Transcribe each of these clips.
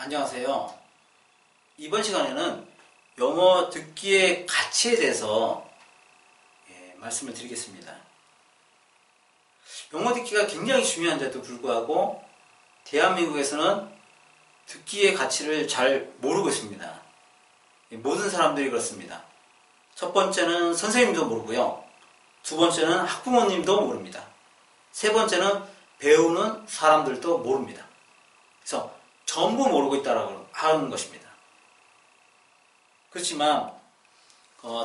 안녕하세요. 이번 시간에는 영어 듣기의 가치에 대해서 말씀을 드리겠습니다. 영어 듣기가 굉장히 중요한데도 불구하고 대한민국에서는 듣기의 가치를 잘 모르고 있습니다. 모든 사람들이 그렇습니다. 첫 번째는 선생님도 모르고요. 두 번째는 학부모님도 모릅니다. 세 번째는 배우는 사람들도 모릅니다. 그래서 전부 모르고 있다라고 하는 것입니다. 그렇지만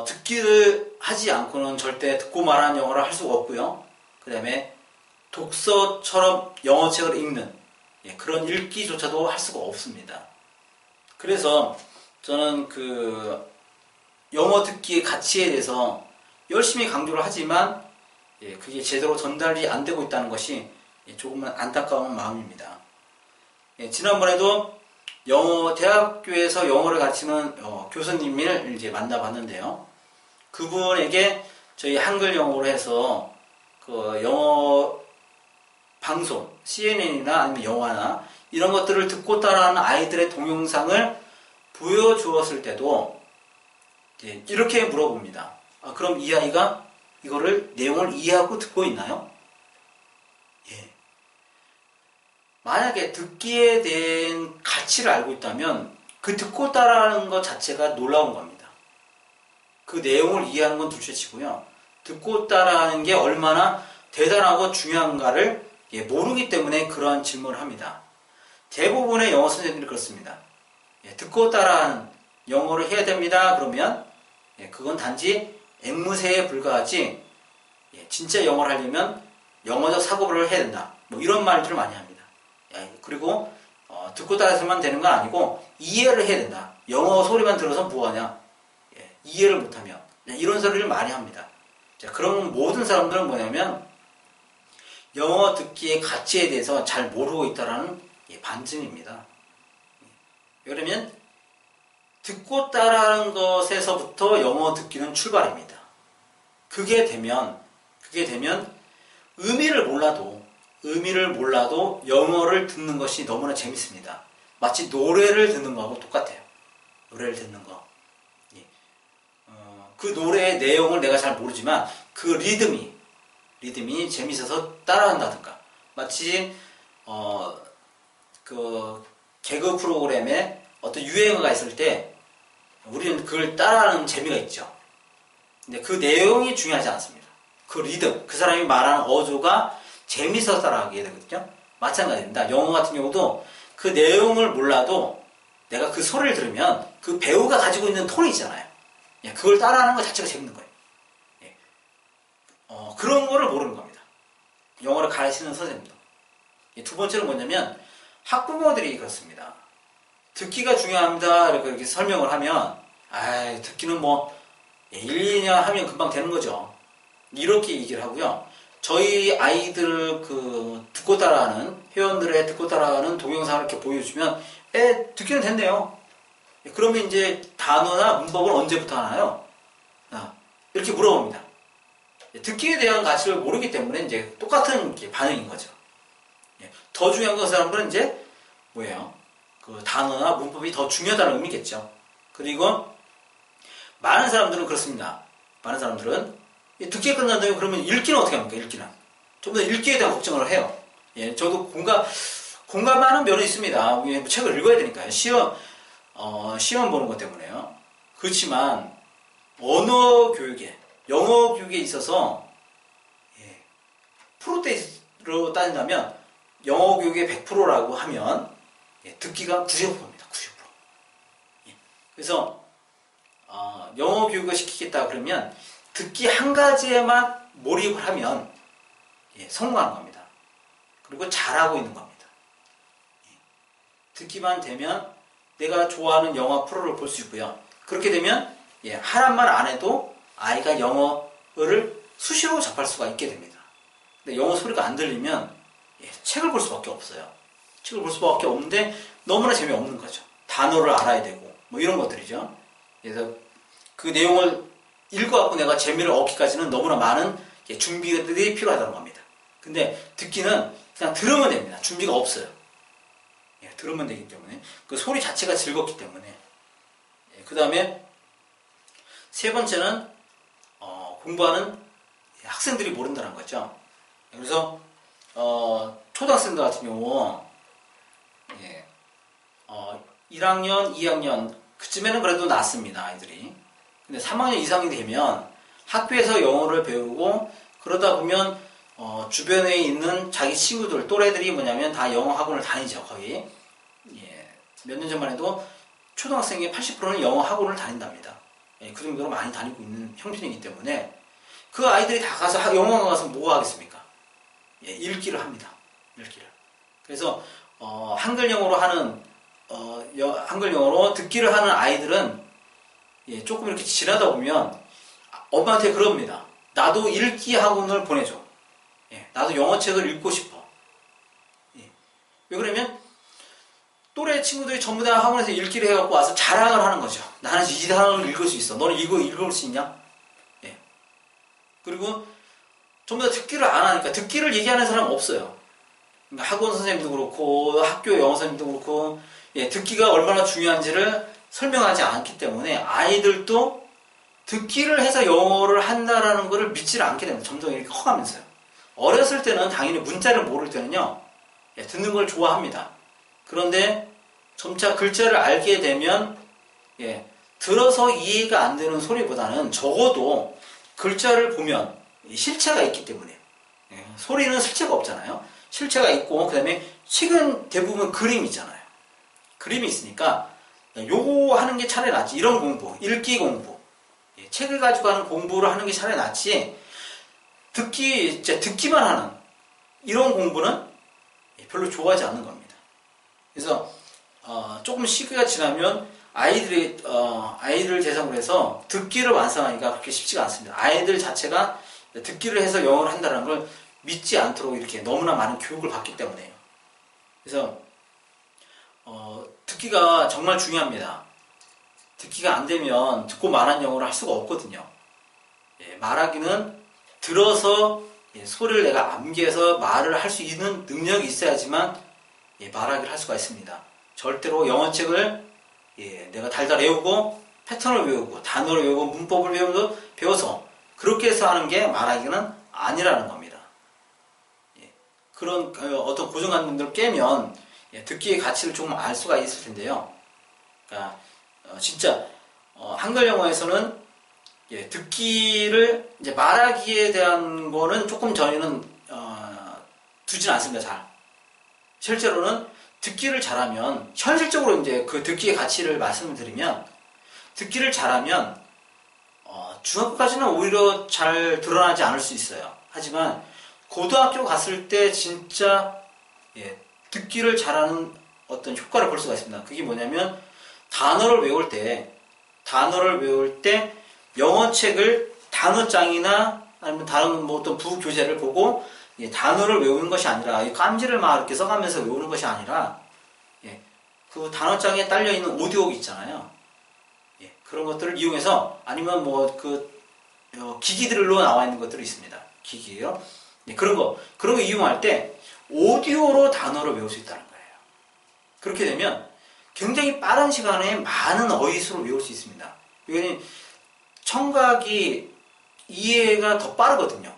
듣기를 하지 않고는 절대 듣고 말하는 영어를 할 수가 없고요. 그 다음에 독서처럼 영어책을 읽는 그런 읽기조차도 할 수가 없습니다. 그래서 저는 영어 듣기의 가치에 대해서 열심히 강조를 하지만 그게 제대로 전달이 안 되고 있다는 것이 조금은 안타까운 마음입니다. 지난번에도 대학교에서 영어를 가르치는 교수님을 이제 만나봤는데요. 그분에게 저희 한글 영어로 해서 영어 방송, CNN이나 아니면 영화나 이런 것들을 듣고 따라하는 아이들의 동영상을 보여주었을 때도 이렇게 물어봅니다. 그럼 이 아이가 이거를 내용을 이해하고 듣고 있나요? 만약에 듣기에 대한 가치를 알고 있다면 그 듣고 따라하는 것 자체가 놀라운 겁니다. 그 내용을 이해하는 건 둘째치고요. 듣고 따라하는 게 얼마나 대단하고 중요한가를 모르기 때문에 그러한 질문을 합니다. 대부분의 영어 선생님들이 그렇습니다. 듣고 따라하는 영어를 해야 됩니다. 그러면 그건 단지 앵무새에 불과하지 진짜 영어를 하려면 영어적 사고를 해야 된다. 이런 말들을 많이 합니다. 그리고 듣고 따라서만 되는 건 아니고 이해를 해야 된다. 영어 소리만 들어서 뭐하냐. 이해를 못하면 이런 소리를 많이 합니다. 그런 모든 사람들은 뭐냐면 영어 듣기의 가치에 대해서 잘 모르고 있다는 반증입니다. 그러면 듣고 따라하는 것에서부터 영어 듣기는 출발입니다. 그게 되면 의미를 몰라도 영어를 듣는 것이 너무나 재밌습니다. 마치 노래를 듣는 거하고 똑같아요. 노래를 듣는 거. 그 노래의 내용을 내가 잘 모르지만 그 리듬이 재밌어서 따라한다든가. 마치 개그 프로그램에 어떤 유행어가 있을 때 우리는 그걸 따라하는 재미가 있죠. 근데 그 내용이 중요하지 않습니다. 그 리듬, 그 사람이 말하는 어조가 재밌어서 따라하게 되거든요. 마찬가지입니다. 영어 같은 경우도 그 내용을 몰라도 내가 그 소리를 들으면 그 배우가 가지고 있는 톤이 있잖아요. 그걸 따라하는 것 자체가 재밌는 거예요. 그런 거를 모르는 겁니다. 영어를 가르치는 선생님도. 두 번째는 뭐냐면 학부모들이 그렇습니다. 듣기가 중요합니다. 이렇게 설명을 하면 듣기는 1, 2년 하면 금방 되는 거죠. 이렇게 얘기를 하고요. 저희 아이들 듣고 따라하는 회원들의 듣고 따라하는 동영상을 이렇게 보여주면 듣기는 된대요. 그러면 이제 단어나 문법을 언제부터 하나요? 이렇게 물어봅니다. 듣기에 대한 가치를 모르기 때문에 이제 똑같은 반응인 거죠. 더 중요한 건 그 사람들은 이제 뭐예요? 그 단어나 문법이 더 중요하다는 의미겠죠. 그리고 많은 사람들은 그렇습니다. 많은 사람들은 듣기가 끝난다면 그러면 읽기는 어떻게 합니까? 읽기는 좀 더 읽기에 대한 걱정을 해요. 저도 공감하는 면이 있습니다. 책을 읽어야 되니까요. 시험 보는 것 때문에요. 그렇지만 언어 교육에, 영어 교육에 있어서 프로테이스로 따진다면 영어 교육의 100%라고 하면 듣기가 90%입니다. 90%. 그래서 영어 교육을 시키겠다 그러면 듣기 한 가지에만 몰입을 하면 성공하는 겁니다. 그리고 잘하고 있는 겁니다. 듣기만 되면 내가 좋아하는 영화 프로를 볼 수 있고요. 그렇게 되면 하란 말 안 해도 아이가 영어를 수시로 접할 수가 있게 됩니다. 근데 영어 소리가 안 들리면 책을 볼 수밖에 없어요. 책을 볼 수밖에 없는데 너무나 재미없는 거죠. 단어를 알아야 되고 이런 것들이죠. 그래서 그 내용을 읽어갖고 내가 재미를 얻기까지는 너무나 많은 준비들이 필요하다는 겁니다. 근데 듣기는 그냥 들으면 됩니다. 준비가 없어요. 들으면 되기 때문에 그 소리 자체가 즐겁기 때문에. 그 다음에 세 번째는 공부하는 학생들이 모른다는 거죠. 그래서 초등학생들 같은 경우 1학년, 2학년 그쯤에는 그래도 낫습니다, 아이들이. 근데 3학년 이상이 되면 학교에서 영어를 배우고 그러다 보면 주변에 있는 자기 친구들, 또래들이 뭐냐면 다 영어 학원을 다니죠, 거의. 몇 년 전만 해도 초등학생의 80%는 영어 학원을 다닌답니다. 그 정도로 많이 다니고 있는 형편이기 때문에 그 아이들이 다 가서 영어학원 가서 뭐 하겠습니까? 읽기를 합니다. 읽기를. 그래서 한글 영어로 하는 한글 영어로 듣기를 하는 아이들은 조금 이렇게 지나다 보면 엄마한테 그럽니다. 나도 읽기 학원을 보내줘. 나도 영어책을 읽고 싶어. 왜 그러면 또래 친구들이 전부 다 학원에서 읽기를 해갖고 와서 자랑을 하는 거죠. 나는 이 단어를 읽을 수 있어. 너는 이거 읽을 수 있냐? 그리고 전부 다 듣기를 안 하니까 듣기를 얘기하는 사람은 없어요. 그러니까 학원 선생님도 그렇고 학교 영어 선생님도 그렇고 듣기가 얼마나 중요한지를 설명하지 않기 때문에 아이들도 듣기를 해서 영어를 한다라는 것을 믿지를 않게 됩니다. 점점 이렇게 커가면서요. 어렸을 때는 당연히 문자를 모를 때는요, 듣는 걸 좋아합니다. 그런데 점차 글자를 알게 되면 들어서 이해가 안 되는 소리보다는 적어도 글자를 보면 실체가 있기 때문에 소리는 실체가 없잖아요. 실체가 있고 그 다음에 책은 대부분 그림이 있잖아요. 그림이 있으니까 요거 하는 게 차라리 낫지. 이런 공부, 읽기 공부, 책을 가지고 하는 공부를 하는 게 차라리 낫지. 듣기만 하는 이런 공부는 별로 좋아하지 않는 겁니다. 그래서 조금 시기가 지나면 아이들을 대상으로 해서 듣기를 완성하기가 그렇게 쉽지가 않습니다. 아이들 자체가 듣기를 해서 영어를 한다는 걸 믿지 않도록 이렇게 너무나 많은 교육을 받기 때문에요. 그래서 듣기가 정말 중요합니다. 듣기가 안 되면 듣고 말한 영어를 할 수가 없거든요. 말하기는 들어서 소리를 내가 암기해서 말을 할 수 있는 능력이 있어야지만 말하기를 할 수가 있습니다. 절대로 영어책을 내가 달달 외우고 패턴을 외우고 단어를 외우고 문법을 배워서 그렇게 해서 하는 게 말하기는 아니라는 겁니다. 그런 어떤 고정관념들을 깨면 듣기의 가치를 조금 알 수가 있을 텐데요. 그러니까 진짜 한글 영어에서는 듣기를 이제 말하기에 대한 거는 조금 저희는 두진 않습니다. 잘. 실제로는 듣기를 잘하면 현실적으로 이제 그 듣기의 가치를 말씀을 드리면 듣기를 잘하면 중학교까지는 오히려 잘 드러나지 않을 수 있어요. 하지만 고등학교 갔을 때 진짜 듣기를 잘하는 어떤 효과를 볼 수가 있습니다. 그게 뭐냐면 단어를 외울 때 영어책을 단어장이나 아니면 다른 뭐 어떤 부교재를 보고 단어를 외우는 것이 아니라 깜지를 막 이렇게 써가면서 외우는 것이 아니라 그 단어장에 딸려있는 오디오북 있잖아요. 그런 것들을 이용해서 아니면 뭐 기기들로 나와 있는 것들이 있습니다. 기기요. 그런 거 이용할 때 오디오로 단어를 외울 수 있다는 거예요. 그렇게 되면 굉장히 빠른 시간에 많은 어휘수를 외울 수 있습니다. 이거는 청각이 이해가 더 빠르거든요.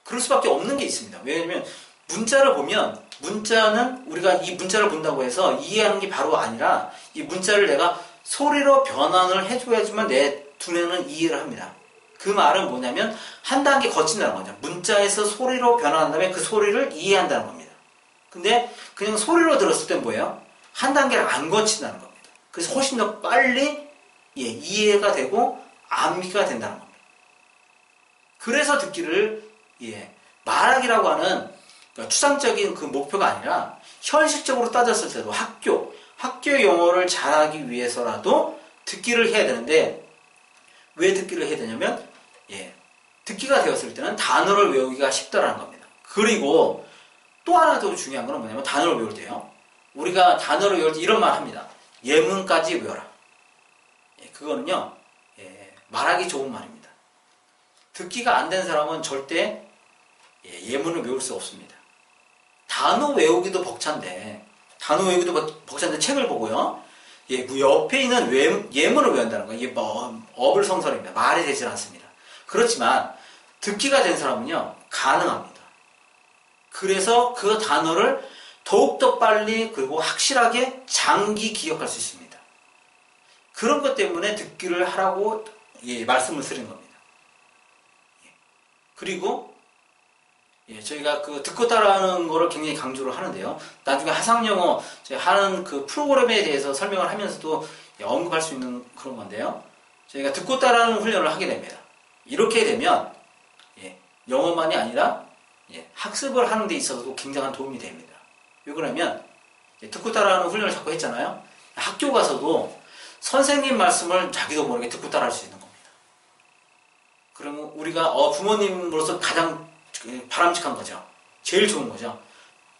그럴 수밖에 없는 게 있습니다. 왜냐하면 문자를 보면 문자는 우리가 이 문자를 본다고 해서 이해하는 게 바로 아니라 이 문자를 내가 소리로 변환을 해줘야지만 내 두뇌는 이해를 합니다. 그 말은 뭐냐면 한 단계 거친다는 거죠. 문자에서 소리로 변환한 다음에 그 소리를 이해한다는 겁니다. 근데 그냥 소리로 들었을 땐 뭐예요? 한 단계를 안 거친다는 겁니다. 그래서 훨씬 더 빨리 이해가 되고 암기가 된다는 겁니다. 그래서 듣기를 말하기라고 하는 그러니까 추상적인 그 목표가 아니라 현실적으로 따졌을 때도 학교 영어를 잘하기 위해서라도 듣기를 해야 되는데 왜 듣기를 해야 되냐면 듣기가 되었을 때는 단어를 외우기가 쉽다라는 겁니다. 그리고 또 하나 더 중요한 건 뭐냐면 단어를 외울 때요. 우리가 단어를 외울 때 이런 말 합니다. 예문까지 외워라. 그거는요. 말하기 좋은 말입니다. 듣기가 안 된 사람은 절대 예문을 외울 수 없습니다. 단어 외우기도 벅찬데 단어 외우기도 벅찬데 책을 보고요. 예, 그 옆에 있는 예문을 외운다는 거예요. 이게 뭐 어불성설입니다. 말이 되질 않습니다. 그렇지만 듣기가 된 사람은요 가능합니다. 그래서 그 단어를 더욱더 빨리 그리고 확실하게 장기 기억할 수 있습니다. 그런 것 때문에 듣기를 하라고 예, 말씀을 드린 겁니다. 예. 그리고 예, 저희가 그 듣고 따라하는 거를 굉장히 강조를 하는데요. 나중에 하상영어 하는 그 프로그램에 대해서 설명을 하면서도 예, 언급할 수 있는 그런 건데요. 저희가 듣고 따라하는 훈련을 하게 됩니다. 이렇게 되면 예, 영어만이 아니라 예, 학습을 하는 데 있어서도 굉장한 도움이 됩니다. 왜 그러냐면 예, 듣고 따라하는 훈련을 자꾸 했잖아요. 학교 가서도 선생님 말씀을 자기도 모르게 듣고 따라할 수 있는 겁니다. 그러면 우리가 부모님으로서 가장 바람직한 거죠. 제일 좋은 거죠.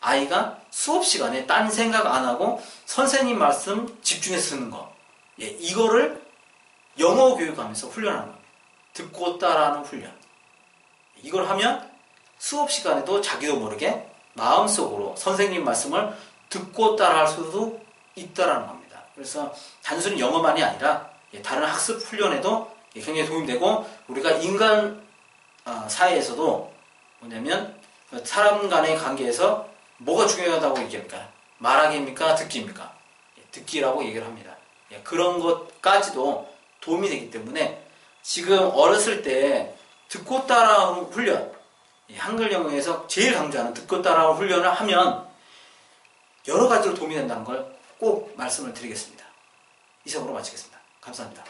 아이가 수업 시간에 딴 생각 안 하고 선생님 말씀 집중해서 듣는 거. 예, 이거를 영어 교육하면서 훈련하는 겁니다. 듣고 따라하는 훈련. 이걸 하면 수업 시간에도 자기도 모르게 마음속으로 선생님 말씀을 듣고 따라할 수도 있다라는 겁니다. 그래서 단순히 영어만이 아니라 다른 학습 훈련에도 굉장히 도움이 되고 우리가 인간 사회에서도 뭐냐면 사람 간의 관계에서 뭐가 중요하다고 얘기합니까? 말하기입니까? 듣기입니까? 듣기라고 얘기를 합니다. 그런 것까지도 도움이 되기 때문에 지금 어렸을 때 듣고 따라하는 훈련, 한글 영어에서 제일 강조하는 듣고 따라하는 훈련을 하면 여러 가지로 도움이 된다는 걸 꼭 말씀을 드리겠습니다. 이상으로 마치겠습니다. 감사합니다.